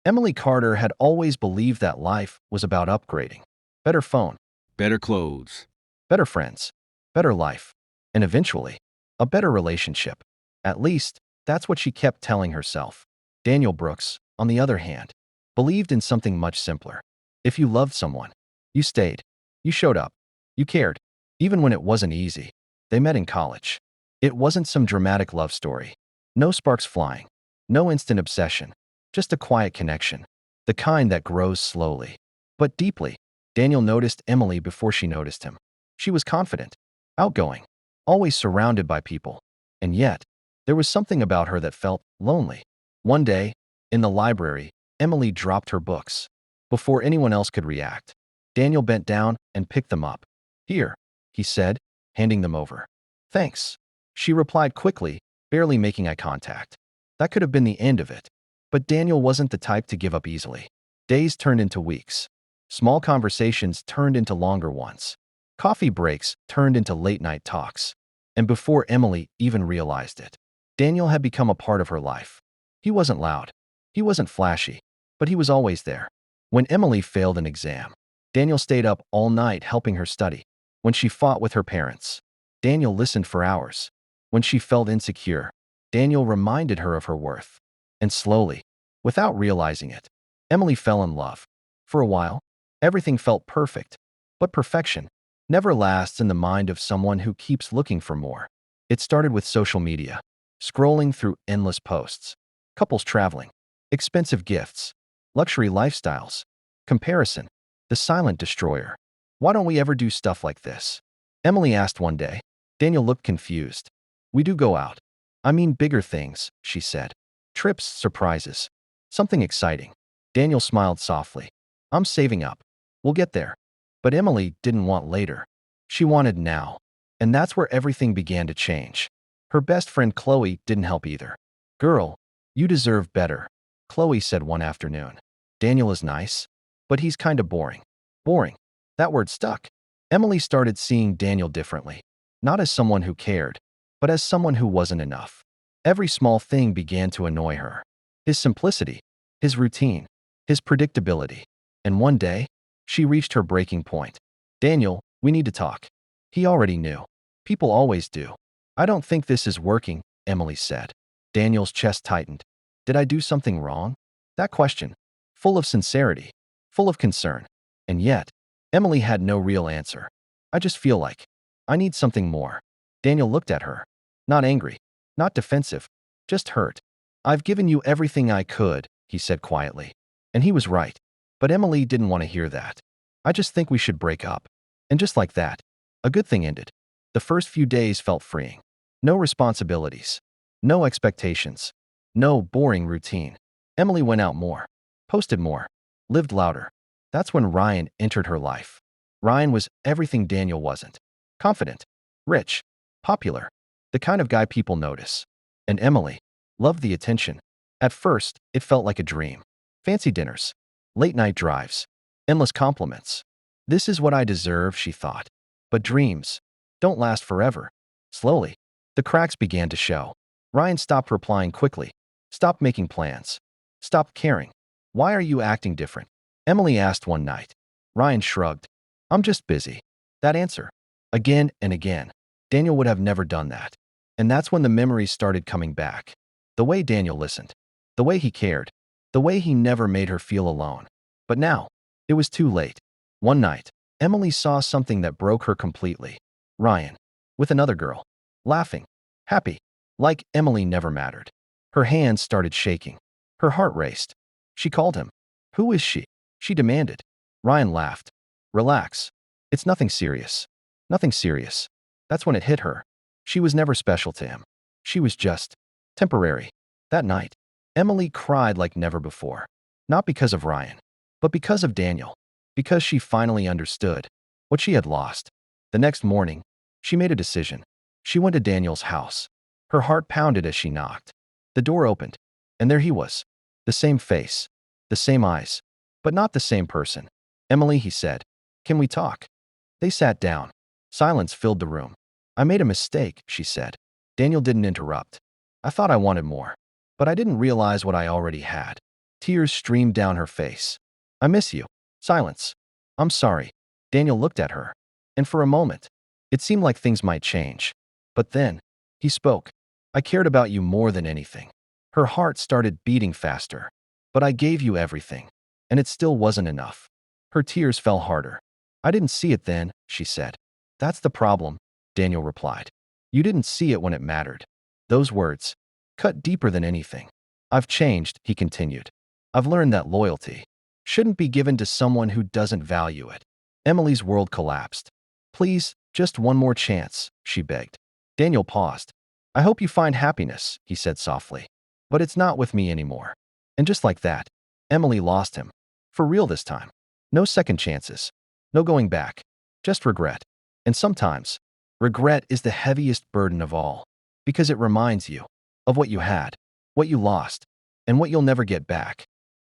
Emily Carter had always believed that life was about upgrading. Better phone, Better clothes. better friends, better life, and eventually, a better relationship. At least, that's what she kept telling herself. Daniel Brooks, on the other hand, believed in something much simpler. If you loved someone, you stayed. You showed up. You cared. Even when it wasn't easy. They met in college. It wasn't some dramatic love story. No sparks flying. No instant obsession. Just a quiet connection. The kind that grows slowly. But deeply. Daniel noticed Emily before she noticed him. She was confident, outgoing, always surrounded by people. And yet, there was something about her that felt lonely. One day, in the library, Emily dropped her books. Before anyone else could react, Daniel bent down and picked them up. Here, he said, handing them over. Thanks. She replied quickly, barely making eye contact. That could have been the end of it. But Daniel wasn't the type to give up easily. Days turned into weeks. Small conversations turned into longer ones. Coffee breaks turned into late-night talks. And before Emily even realized it, Daniel had become a part of her life. He wasn't loud. He wasn't flashy. But he was always there. When Emily failed an exam, Daniel stayed up all night helping her study. When she fought with her parents, Daniel listened for hours. When she felt insecure, Daniel reminded her of her worth. And slowly, without realizing it, Emily fell in love. For a while, everything felt perfect. But perfection never lasts in the mind of someone who keeps looking for more. It started with social media, scrolling through endless posts, couples traveling, expensive gifts, luxury lifestyles, comparison, the silent destroyer. Why don't we ever do stuff like this? Emily asked one day. Daniel looked confused. We do go out. I mean bigger things, she said. Trips, surprises, something exciting. Daniel smiled softly. I'm saving up. We'll get there. But Emily didn't want later. She wanted now. And that's where everything began to change. Her best friend Chloe didn't help either. Girl, you deserve better, Chloe said one afternoon. Daniel is nice, but he's kinda boring. Boring. That word stuck. Emily started seeing Daniel differently. Not as someone who cared, but as someone who wasn't enough. Every small thing began to annoy her. His simplicity, his routine, his predictability. And one day, she reached her breaking point. Daniel, we need to talk. He already knew. People always do. I don't think this is working, Emily said. Daniel's chest tightened. Did I do something wrong? That question, full of sincerity, full of concern. And yet, Emily had no real answer. I just feel like I need something more. Daniel looked at her. Not angry, not defensive, just hurt. I've given you everything I could, he said quietly. And he was right. But Emily didn't want to hear that. I just think we should break up. And just like that, a good thing ended. The first few days felt freeing. No responsibilities. No expectations. No boring routine. Emily went out more. Posted more. Lived louder. That's when Ryan entered her life. Ryan was everything Daniel wasn't. Confident. Rich. Popular. The kind of guy people notice. And Emily loved the attention. At first, it felt like a dream. Fancy dinners. Late-night drives. Endless compliments. This is what I deserve, she thought. But dreams don't last forever. Slowly, the cracks began to show. Ryan stopped replying quickly. Stopped making plans. Stopped caring. Why are you acting different? Emily asked one night. Ryan shrugged. I'm just busy. That answer. Again and again. Daniel would have never done that. And that's when the memories started coming back. The way Daniel listened. The way he cared. The way he never made her feel alone. But now, it was too late. One night, Emily saw something that broke her completely. Ryan, with another girl, laughing, happy, like Emily never mattered. Her hands started shaking. Her heart raced. She called him. Who is she? She demanded. Ryan laughed. Relax. It's nothing serious. Nothing serious. That's when it hit her. She was never special to him. She was just temporary. That night, Emily cried like never before. Not because of Ryan, but because of Daniel. Because she finally understood what she had lost. The next morning, she made a decision. She went to Daniel's house. Her heart pounded as she knocked. The door opened, and there he was. The same face, the same eyes, but not the same person. Emily, he said, can we talk? They sat down. Silence filled the room. I made a mistake, she said. Daniel didn't interrupt. I thought I wanted more, but I didn't realize what I already had. Tears streamed down her face. I miss you. Silence. I'm sorry. Daniel looked at her. And for a moment, it seemed like things might change. But then, he spoke. I cared about you more than anything. Her heart started beating faster. But I gave you everything. And it still wasn't enough. Her tears fell harder. I didn't see it then, she said. That's the problem, Daniel replied. You didn't see it when it mattered. Those words cut deeper than anything. I've changed, he continued. I've learned that loyalty shouldn't be given to someone who doesn't value it. Emily's world collapsed. Please, just one more chance, she begged. Daniel paused. I hope you find happiness, he said softly. But it's not with me anymore. And just like that, Emily lost him. For real this time. No second chances. No going back. Just regret. And sometimes, regret is the heaviest burden of all. Because it reminds you of what you had, what you lost, and what you'll never get back.